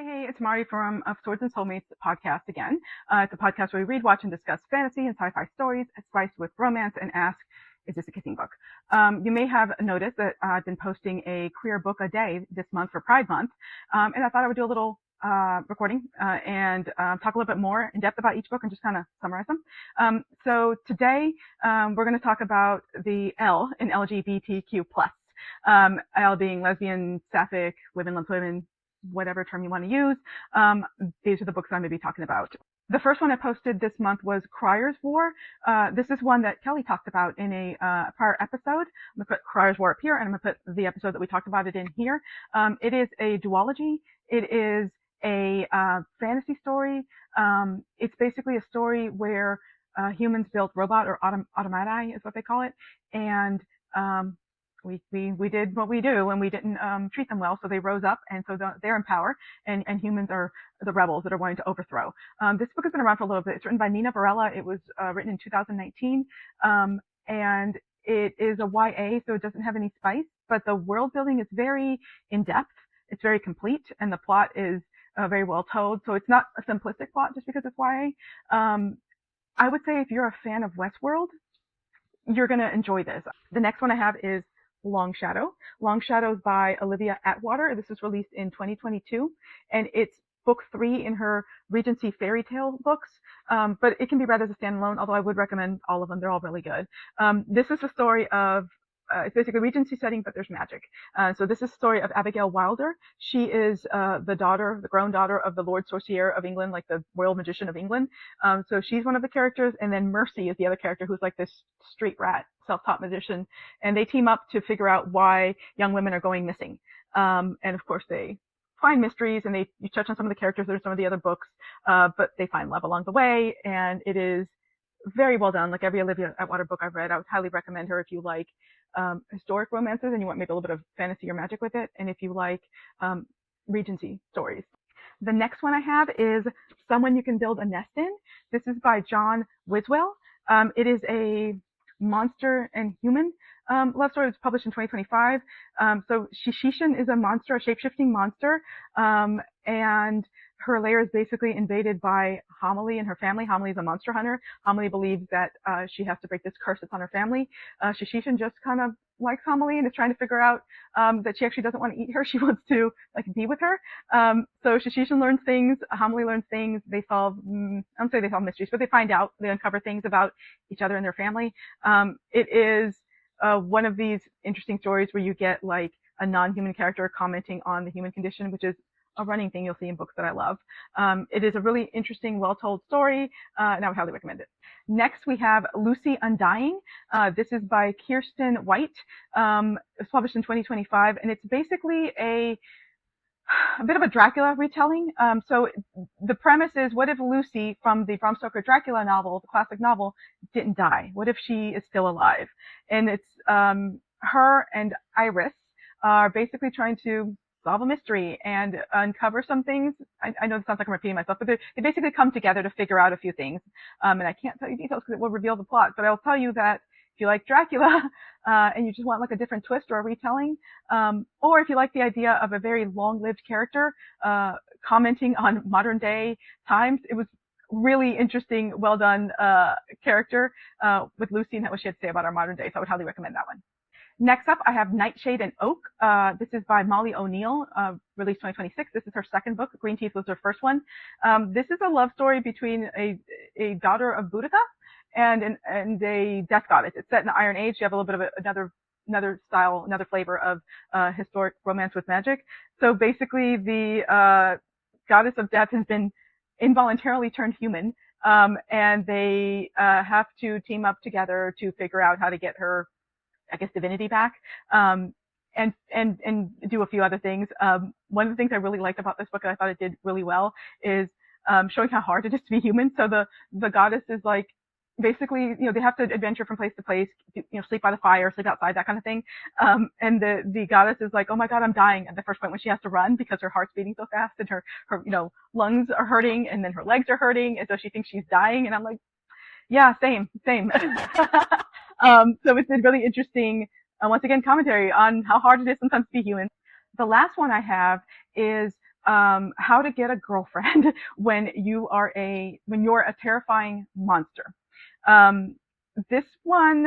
Hey, it's Mari from Of Swords and Soulmates podcast again. It's a podcast where we read, watch, and discuss fantasy and sci-fi stories spiced with romance and ask, is this a kissing book? You may have noticed that I've been posting a queer book a day this month for Pride Month, and I thought I would do a little recording and talk a little bit more in depth about each book and just kind of summarize them. So today we're going to talk about the L in LGBTQ+. L being lesbian, sapphic, women love women, whatever term you want to use. These are the books I'm going to be talking about. The first one I posted this month was Crier's War. This is one that Kelly talked about in a prior episode. I'm going to put Crier's War up here, and I'm going to put the episode that we talked about it in here. It is a duology. It is a fantasy story. It's basically a story where humans built robot or automati is what they call it, and we did what we do, and we didn't treat them well, so they rose up, and so they're in power, and humans are the rebels that are wanting to overthrow. This book has been around for a little bit. It's written by Nina Varela. It was written in 2019, and it is a YA, so it doesn't have any spice, but the world building is very in-depth. It's very complete, and the plot is very well told, so it's not a simplistic plot just because it's YA. I would say if you're a fan of Westworld, you're going to enjoy this. The next one I have is Long Shadow. Long Shadow is by Olivia Atwater. This was released in 2022, and it's book 3 in her Regency fairy tale books, but it can be read as a standalone, although I would recommend all of them. They're all really good. This is the story of it's basically a Regency setting, but there's magic. So this is the story of Abigail Wilder. She is the grown daughter of the Lord Sorcier of England, like the royal magician of England. So she's one of the characters, and then Mercy is the other character who's like this street rat, self-taught magician, and they team up to figure out why young women are going missing. And of course they find mysteries, and you touch on some of the characters in some of the other books, but they find love along the way, and it is very well done. Like every Olivia Atwater book I've read, I would highly recommend her if you like historic romances and you want maybe a little bit of fantasy or magic with it, and if you like Regency stories. The next one I have is Someone You Can Build a Nest In. This is by John Wiswell. It is a monster and human love story. It was published in 2025. So Shishishin is a monster, a shape-shifting monster, and her lair is basically invaded by Homily and her family. Homily is a monster hunter. Homily believes that she has to break this curse that's on her family. Shishishin just kind of likes Homily and is trying to figure out that she actually doesn't want to eat her. She wants to be with her. So Shishishin learns things. Homily learns things. They solve, I don't say they solve mysteries, but they find out, they uncover things about each other and their family. It is one of these interesting stories where you get like a non-human character commenting on the human condition, which is a running thing you'll see in books that I love. It is a really interesting, well-told story, and I would highly recommend it. Next, we have Lucy Undying. This is by Kirsten White. It's published in 2025, and it's basically a bit of a Dracula retelling. So the premise is, what if Lucy from the Bram Stoker Dracula novel, the classic novel, didn't die? What if she is still alive? And it's her and Iris are basically trying to solve a mystery and uncover some things. I know this sounds like I'm repeating myself, but they basically come together to figure out a few things. And I can't tell you details because it will reveal the plot, but I'll tell you that if you like Dracula, and you just want like a different twist or a retelling, or if you like the idea of a very long-lived character, commenting on modern day times, it was really interesting, well done, character, with Lucy and what she had to say about our modern day. So I would highly recommend that one. Next up, I have Nightshade and Oak. This is by Molly O'Neill, released 2026. This is her second book. Green Teeth was her first one. This is a love story between a daughter of Boudica and a death goddess. It's set in the Iron Age. You have a little bit of another style, another flavor of historic romance with magic. So basically, the goddess of death has been involuntarily turned human, and they have to team up together to figure out how to get her, I guess, divinity back, and do a few other things. One of the things I really liked about this book, and I thought it did really well, is showing how hard it is to be human. So the goddess is like, basically, they have to adventure from place to place, sleep by the fire, sleep outside, that kind of thing. And the goddess is like, oh my God, I'm dying at the first point when she has to run because her heart's beating so fast and her lungs are hurting and then her legs are hurting. And so she thinks she's dying. And I'm like, yeah, same. So it's been really interesting, once again, commentary on how hard it is sometimes to be human. The last one I have is How to Get a Girlfriend when you're a terrifying monster. This one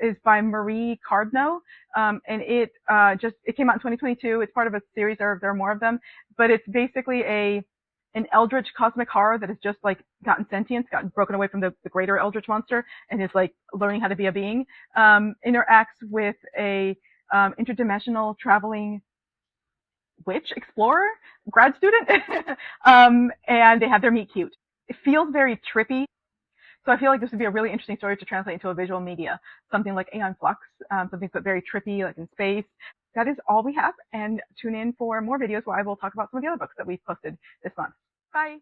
is by Marie Cardno, and it came out in 2022. It's part of a series. There are more of them, but it's basically an eldritch cosmic horror that has just like gotten sentience, gotten broken away from the greater eldritch monster, and is like learning how to be a being. Interacts with a interdimensional traveling witch explorer grad student, and they have their meet cute. It feels very trippy. So I feel like this would be a really interesting story to translate into a visual media, something like Aeon Flux, something that's very trippy, like in space. That is all we have, and tune in for more videos where I will talk about some of the other books that we've posted this month. Bye!